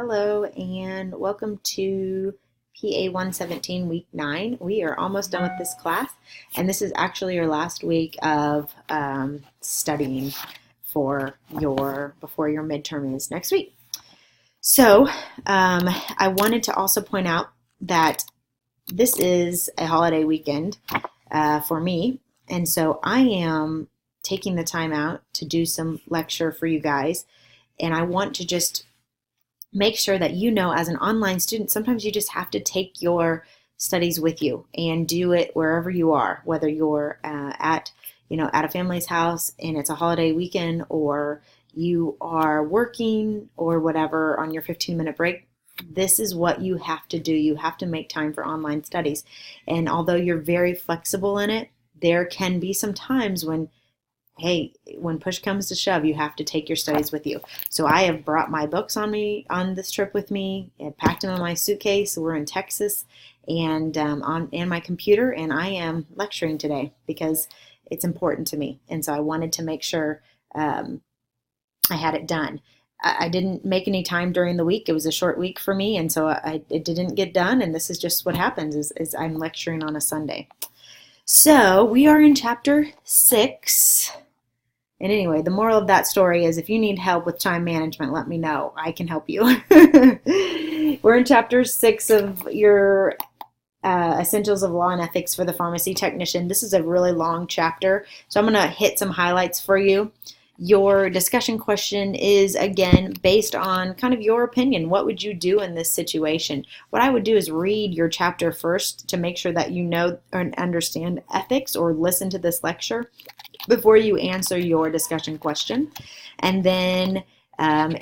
Hello and welcome to PA117 week 9. We are almost done with this class, and this is actually your last week of studying for before your midterm is next week. So I wanted to also point out that this is a holiday weekend for me, and so I am taking the time out to do some lecture for you guys, and I want to just make sure that you know, as an online student, sometimes you just have to take your studies with you and do it wherever you are, whether you're at a family's house and it's a holiday weekend, or you are working or whatever on your 15-minute break. This is what you have to do. You have to make time for online studies. And although you're very flexible in it, there can be some times when push comes to shove, you have to take your studies with you. So I have brought my books on this trip with me. I packed them in my suitcase. We're in Texas, and on my computer, and I am lecturing today because it's important to me. And so I wanted to make sure I had it done. I didn't make any time during the week. It was a short week for me, and so it didn't get done. And this is just what happens is I'm lecturing on a Sunday. So we are in chapter 6. And anyway, the moral of that story is if you need help with time management, let me know. I can help you. We're in chapter 6 of your Essentials of Law and Ethics for the Pharmacy Technician. This is a really long chapter, so I'm going to hit some highlights for you. Your discussion question is, again, based on kind of your opinion. What would you do in this situation? What I would do is read your chapter first to make sure that you know and understand ethics, or listen to this lecture before you answer your discussion question. And then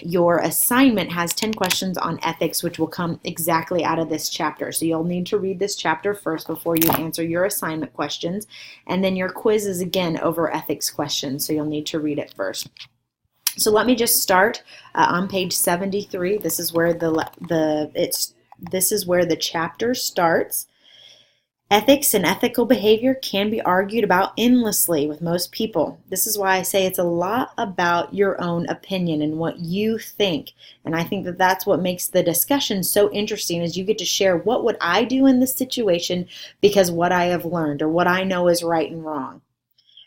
your assignment has 10 questions on ethics, which will come exactly out of this chapter. So you'll need to read this chapter first before you answer your assignment questions. And then your quiz is again over ethics questions, so you'll need to read it first. So let me just start on page 73. This is where this is where the chapter starts. Ethics and ethical behavior can be argued about endlessly with most people. This is why I say it's a lot about your own opinion and what you think. And I think that that's what makes the discussion so interesting, is you get to share what would I do in this situation because what I have learned or what I know is right and wrong.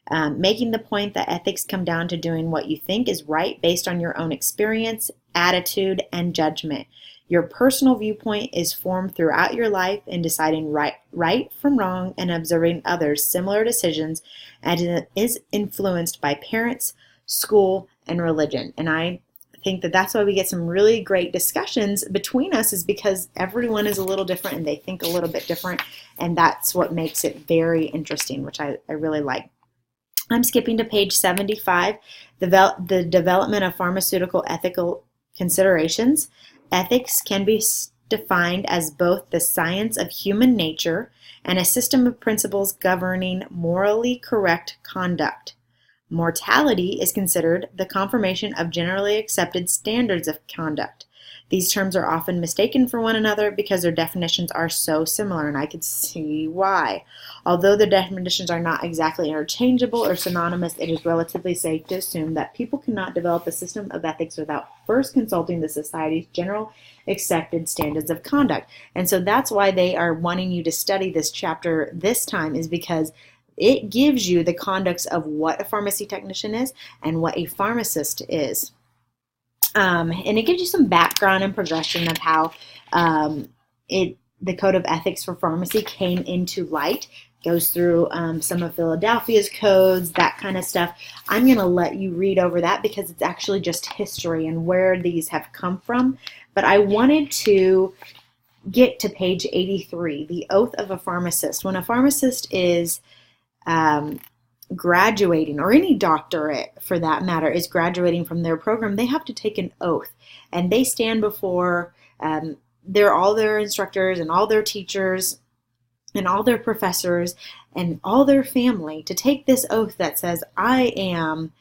Making the point that ethics come down to doing what you think is right based on your own experience, attitude, and judgment. Your personal viewpoint is formed throughout your life in deciding right from wrong and observing others' similar decisions, and it is influenced by parents, school, and religion. And I think that that's why we get some really great discussions between us, is because everyone is a little different and they think a little bit different, and that's what makes it very interesting, which I really like. I'm skipping to page 75, the development of pharmaceutical ethical considerations. Ethics can be defined as both the science of human nature and a system of principles governing morally correct conduct. Morality is considered the confirmation of generally accepted standards of conduct. These terms are often mistaken for one another because their definitions are so similar, and I could see why. Although the definitions are not exactly interchangeable or synonymous, it is relatively safe to assume that people cannot develop a system of ethics without first consulting the society's general accepted standards of conduct. And so that's why they are wanting you to study this chapter this time, is because it gives you the conducts of what a pharmacy technician is and what a pharmacist is. And it gives you some background and progression of how the Code of Ethics for Pharmacy came into light. Goes through some of Philadelphia's codes, that kind of stuff. I'm going to let you read over that because it's actually just history and where these have come from. But I wanted to get to page 83, the oath of a pharmacist. When a pharmacist is graduating, or any doctorate for that matter is graduating from their program, they have to take an oath, and they stand before all their instructors and all their teachers and all their professors and all their family to take this oath that says, I am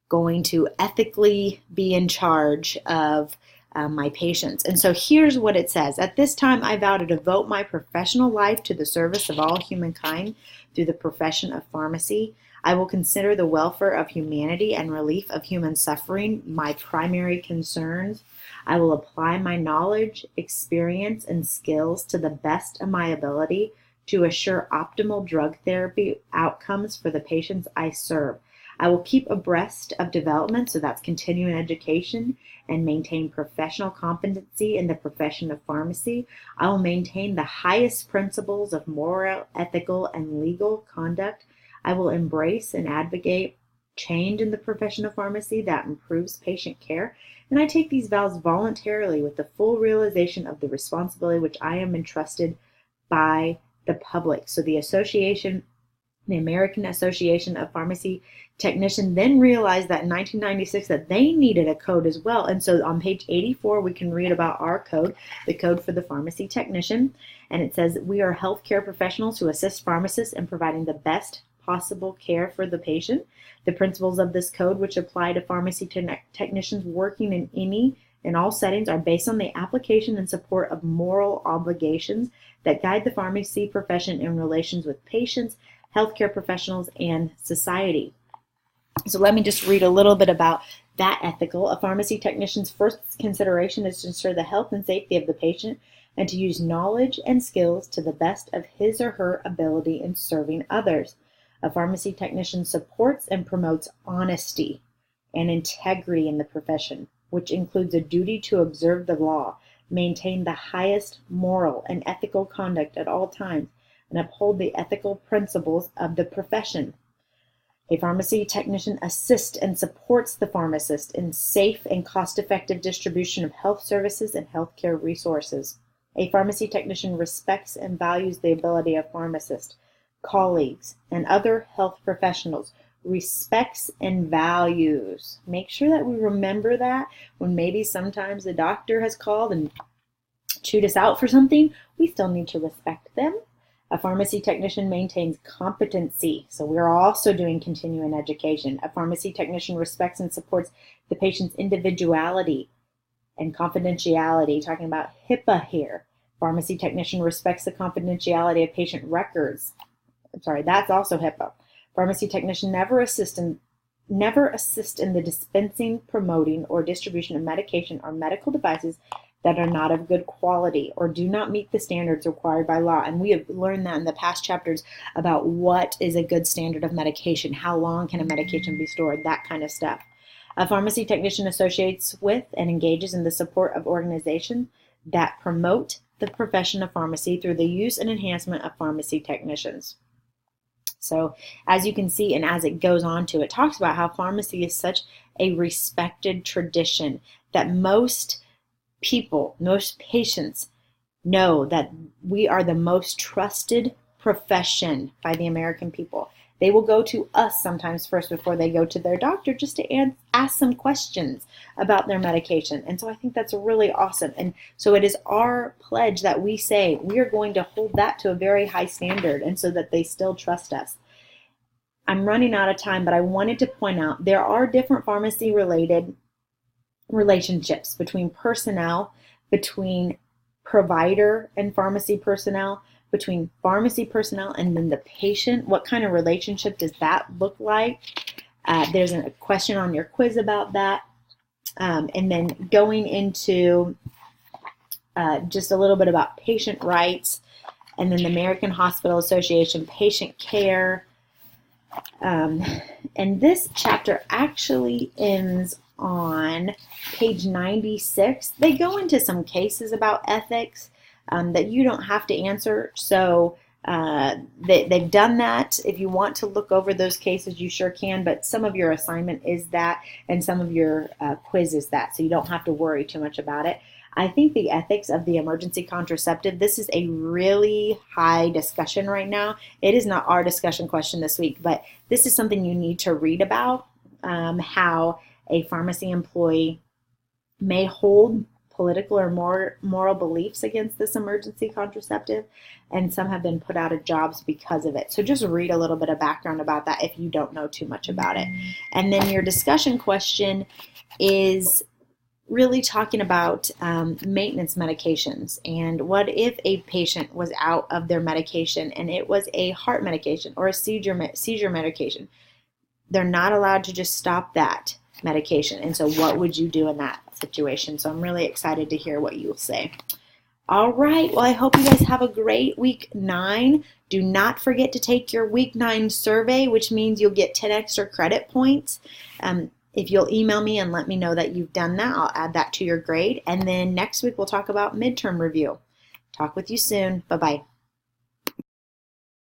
going to ethically be in charge of my patients. And so here's what it says. At this time, I vow to devote my professional life to the service of all humankind through the profession of pharmacy. I will consider the welfare of humanity and relief of human suffering my primary concerns. I will apply my knowledge, experience, and skills to the best of my ability to assure optimal drug therapy outcomes for the patients I serve. I will keep abreast of development, so that's continuing education, and maintain professional competency in the profession of pharmacy. I will maintain the highest principles of moral, ethical, and legal conduct. I will embrace and advocate change in the profession of pharmacy that improves patient care. And I take these vows voluntarily with the full realization of the responsibility which I am entrusted by the public. So the American Association of Pharmacy Technicians then realized that in 1996 that they needed a code as well. And so on page 84, we can read about our code, the code for the pharmacy technician. And it says, we are healthcare professionals who assist pharmacists in providing the best possible care for the patient. The principles of this code, which apply to pharmacy technicians working in any and all settings, are based on the application and support of moral obligations that guide the pharmacy profession in relations with patients, healthcare professionals, and society. So let me just read a little bit about that ethical. A pharmacy technician's first consideration is to ensure the health and safety of the patient and to use knowledge and skills to the best of his or her ability in serving others. A pharmacy technician supports and promotes honesty and integrity in the profession, which includes a duty to observe the law, maintain the highest moral and ethical conduct at all times, and uphold the ethical principles of the profession. A pharmacy technician assists and supports the pharmacist in safe and cost-effective distribution of health services and healthcare resources. A pharmacy technician respects and values the ability of pharmacists, colleagues, and other health professionals. Respects and values. Make sure that we remember that when maybe sometimes the doctor has called and chewed us out for something, we still need to respect them. A pharmacy technician maintains competency, so we're also doing continuing education. A pharmacy technician respects and supports the patient's individuality and confidentiality, talking about HIPAA here. Pharmacy technician respects the confidentiality of patient records. That's also HIPAA. Pharmacy technician never assist in the dispensing, promoting, or distribution of medication or medical devices that are not of good quality or do not meet the standards required by law. And we have learned that in the past chapters about what is a good standard of medication, how long can a medication be stored, that kind of stuff. A pharmacy technician associates with and engages in the support of organizations that promote the profession of pharmacy through the use and enhancement of pharmacy technicians. So as you can see, and as it goes on to, it talks about how pharmacy is such a respected tradition that most people, most patients know that we are the most trusted profession by the American people. They will go to us sometimes first before they go to their doctor just to ask some questions about their medication. And so I think that's really awesome. And so it is our pledge that we say we are going to hold that to a very high standard, and so that they still trust us. I'm running out of time, but I wanted to point out there are different pharmacy-related relationships between personnel, between provider and pharmacy personnel, between pharmacy personnel and then the patient. What kind of relationship does that look like? There's a question on your quiz about that. And then going into just a little bit about patient rights, and then the American Hospital Association patient care. And this chapter actually ends on page 96. They go into some cases about ethics that you don't have to answer. So they've done that. If you want to look over those cases, you sure can, but some of your assignment is that, and some of your quiz is that, so you don't have to worry too much about it. I think the ethics of the emergency contraceptive, this is a really high discussion right now. It is not our discussion question this week, but this is something you need to read about, how a pharmacy employee may hold political or moral beliefs against this emergency contraceptive, and some have been put out of jobs because of it. So just read a little bit of background about that if you don't know too much about it. And then your discussion question is really talking about maintenance medications, and what if a patient was out of their medication and it was a heart medication or a seizure medication. They're not allowed to just stop that medication, and so what would you do in that situation. So I'm really excited to hear what you will say. All right, well, I hope you guys have a great week 9. Do not forget to take your week 9 survey, which means you'll get 10 extra credit points. If you'll email me and let me know that you've done that, I'll add that to your grade. And then next week we'll talk about midterm review. Talk with you soon. Bye-bye.